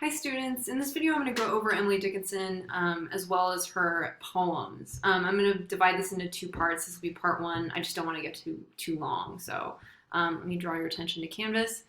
Hi students, in this video I'm going to go over Emily Dickinson as well as her poems. I'm going to divide this into two parts. This will be part one. I just don't want to get too long, so let me draw your attention to Canvas.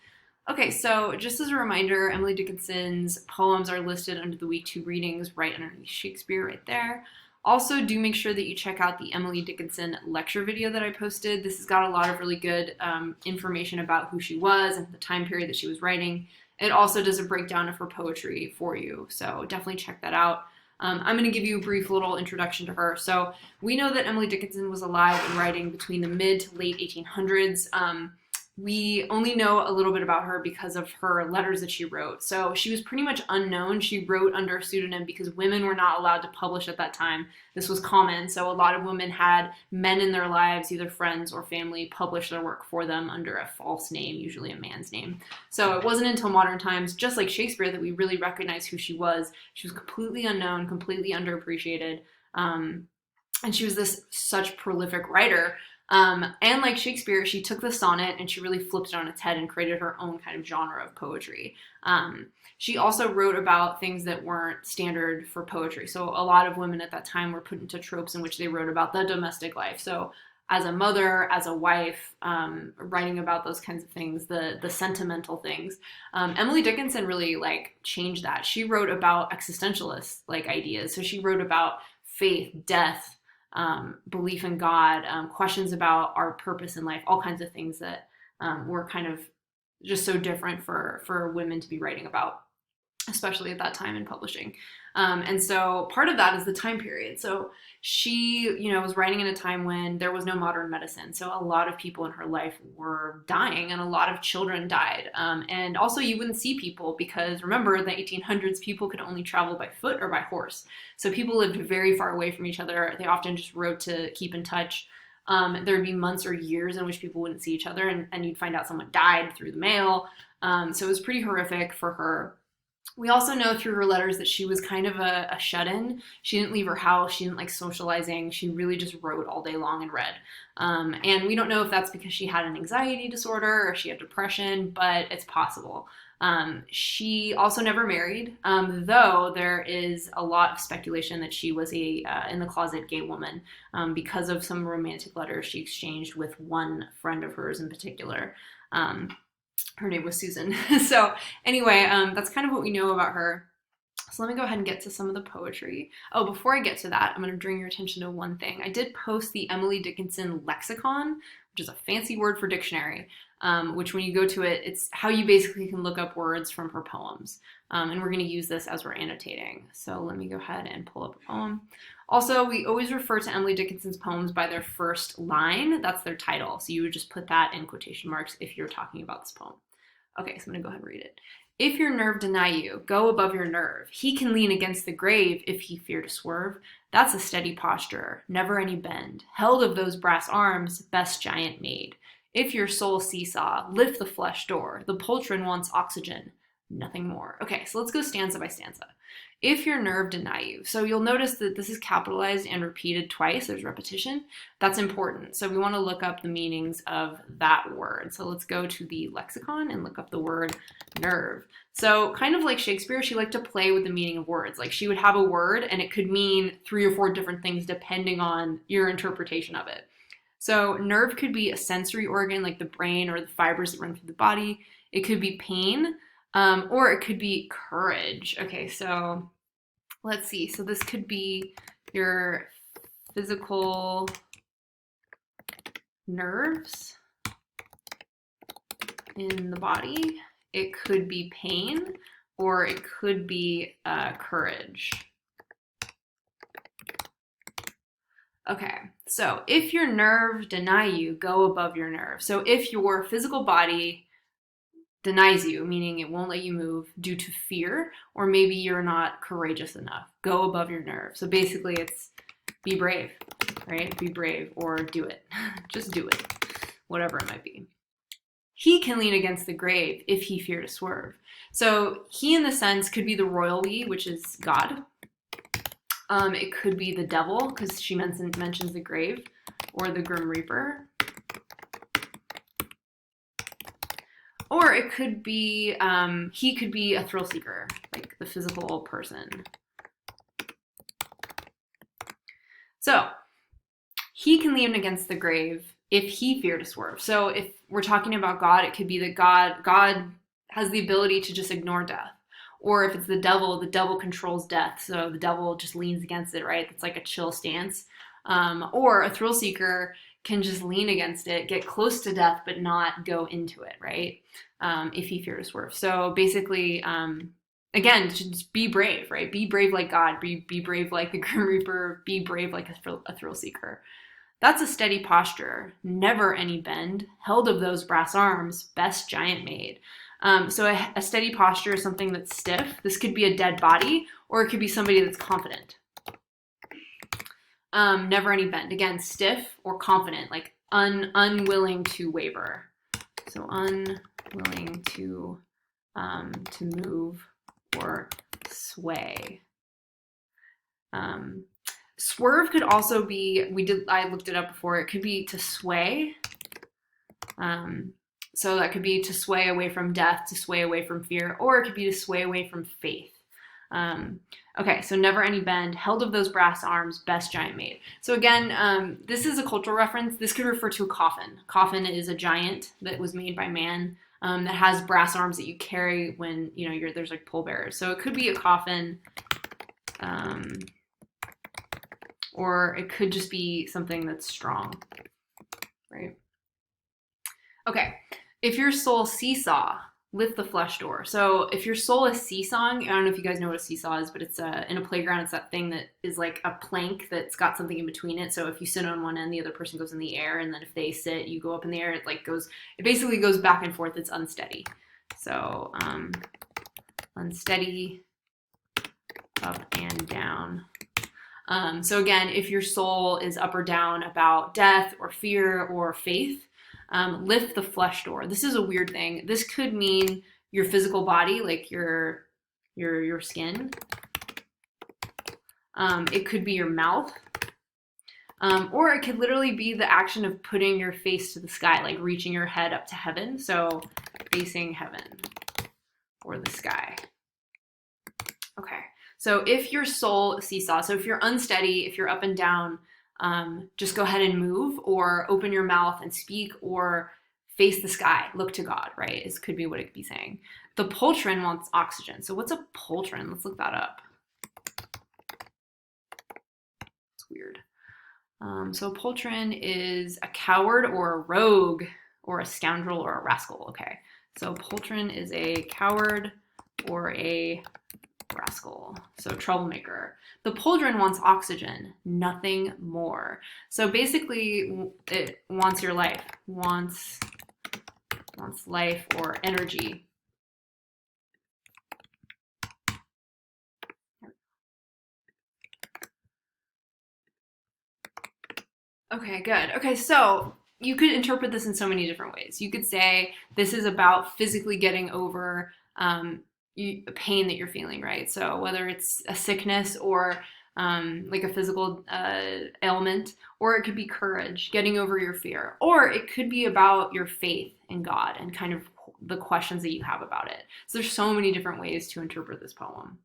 Okay, so just as a reminder, Emily Dickinson's poems are listed under the week 2 readings right underneath Shakespeare right there. Also, do make sure that you check out the Emily Dickinson lecture video that I posted. This has got a lot of really good information about who she was and the time period that she was writing. It also does a breakdown of her poetry for you, so definitely check that out. I'm going to give you a brief little introduction to her. So we know that Emily Dickinson was alive and writing between the mid to late 1800s. We only know a little bit about her because of her letters that she wrote. So she was pretty much unknown. She wrote under a pseudonym because women were not allowed to publish at that time. This was common. So a lot of women had men in their lives, either friends or family, publish their work for them under a false name, usually a man's name. So it wasn't until modern times, just like Shakespeare, that we really recognize who she was. She was completely unknown, completely underappreciated. And she was this such prolific writer. And like Shakespeare, she took the sonnet and she really flipped it on its head and created her own kind of genre of poetry. She also wrote about things that weren't standard for poetry. So a lot of women at that time were put into tropes in which they wrote about the domestic life. So as a mother, as a wife, writing about those kinds of things, the sentimental things. Emily Dickinson really changed that. She wrote about existentialist ideas. So she wrote about faith, death, belief in God, questions about our purpose in life, all kinds of things that were kind of just so different for women to be writing about, especially at that time in publishing. And so part of that is the time period. So she, was writing in a time when there was no modern medicine. So a lot of people in her life were dying and a lot of children died. And also you wouldn't see people because remember in the 1800s, people could only travel by foot or by horse. So people lived very far away from each other. They often just wrote to keep in touch. There'd be months or years in which people wouldn't see each other and you'd find out someone died through the mail. So it was pretty horrific for her. We also know through her letters that she was kind of a shut-in. She didn't leave her house. She didn't like socializing. She really just wrote all day long and read. And we don't know if that's because she had an anxiety disorder or she had depression, but it's possible. She also never married, though there is a lot of speculation that she was a in-the-closet gay woman because of some romantic letters she exchanged with one friend of hers in particular. Her name was Susan. So anyway, that's kind of what we know about her. So let me go ahead and get to some of the poetry. Oh, before I get to that, I'm going to bring your attention to one thing. I did post the Emily Dickinson lexicon, which is a fancy word for dictionary, which when you go to it, it's how you basically can look up words from her poems. And we're going to use this as we're annotating. So let me go ahead and pull up a poem. Also, we always refer to Emily Dickinson's poems by their first line. That's their title. So you would just put that in quotation marks if you're talking about this poem. Okay, so I'm going to go ahead and read it. If your nerve deny you, go above your nerve. He can lean against the grave if he fear to swerve. That's a steady posture, never any bend. Held of those brass arms, best giant made. If your soul seesaw, lift the flesh door. The poltron wants oxygen, nothing more. Okay, so let's go stanza by stanza. If your nerve deny you. So you'll notice that this is capitalized and repeated twice. There's repetition. That's important. So we want to look up the meanings of that word. So let's go to the lexicon and look up the word nerve. So kind of like Shakespeare, she liked to play with the meaning of words. Like she would have a word and it could mean 3 or 4 different things depending on your interpretation of it. So nerve could be a sensory organ like the brain or the fibers that run through the body. It could be pain. Or it could be courage. Okay, so let's see. So this could be your physical nerves in the body. It could be pain, or it could be courage. Okay, so if your nerve deny you, go above your nerve. So if your physical body denies you, meaning it won't let you move due to fear, or maybe you're not courageous enough. Go above your nerve. So basically it's be brave, right? Be brave or do it. Just do it, whatever it might be. He can lean against the grave if he fear to swerve. So he in the sense could be the royal we, which is God. It could be the devil because she mentions the grave, or the grim reaper. Or it could be, he could be a thrill seeker, like the physical person. So he can lean against the grave if he feared to swerve. So if we're talking about God, it could be that God has the ability to just ignore death. Or if it's the devil controls death. So the devil just leans against it, right? It's like a chill stance. Or a thrill seeker can just lean against it, get close to death, but not go into it, right? If he feared to swerve. So basically, again, just be brave, right? Be brave like God. Be brave like the Grim Reaper. Be brave like a thrill seeker. That's a steady posture, never any bend, held of those brass arms, best giant made. So a steady posture is something that's stiff. This could be a dead body, or it could be somebody that's confident. Never any bend. Again, stiff or confident, like unwilling to waver. So unwilling to move or sway. Swerve could also be, I looked it up before, it could be to sway. So that could be to sway away from death, to sway away from fear, or it could be to sway away from faith. Okay, so never any bend, held of those brass arms, best giant made. So again, this is a cultural reference. This could refer to a coffin. Coffin is a giant that was made by man that has brass arms that you carry when there's like pallbearers. So it could be a coffin, or it could just be something that's strong, right? Okay, if your soul seesaw, lift the flesh door. So if your soul is seesawing, I don't know if you guys know what a seesaw is, but it's in a playground, it's that thing that is like a plank that's got something in between it. So if you sit on one end, the other person goes in the air, and then if they sit, you go up in the air. It basically goes back and forth. It's unsteady. So unsteady, up and down. So again, if your soul is up or down about death or fear or faith, lift the flesh door. This is a weird thing. This could mean your physical body, like your skin. It could be your mouth. Or it could literally be the action of putting your face to the sky, like reaching your head up to heaven. So facing heaven or the sky. Okay. So if your soul seesaw, so if you're unsteady, if you're up and down, just go ahead and move, or open your mouth and speak, or face the sky, look to God, right? This could be what it could be saying. The poltron wants oxygen. So what's a poltron? Let's look that up. It's weird. So a poltron is a coward or a rogue or a scoundrel or a rascal. Okay. So poltron is a coward or a rascal, so troublemaker. The pauldron wants oxygen, nothing more. So basically, it wants your life, wants life or energy. Okay, good. Okay, so you could interpret this in so many different ways. You could say this is about physically getting over pain that you're feeling, right? So whether it's a sickness or like a physical ailment, or it could be courage, getting over your fear, or it could be about your faith in God and kind of the questions that you have about it. So there's so many different ways to interpret this poem.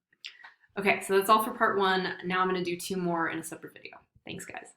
Okay, so that's all for part one. Now I'm going to do 2 more in a separate video. Thanks, guys.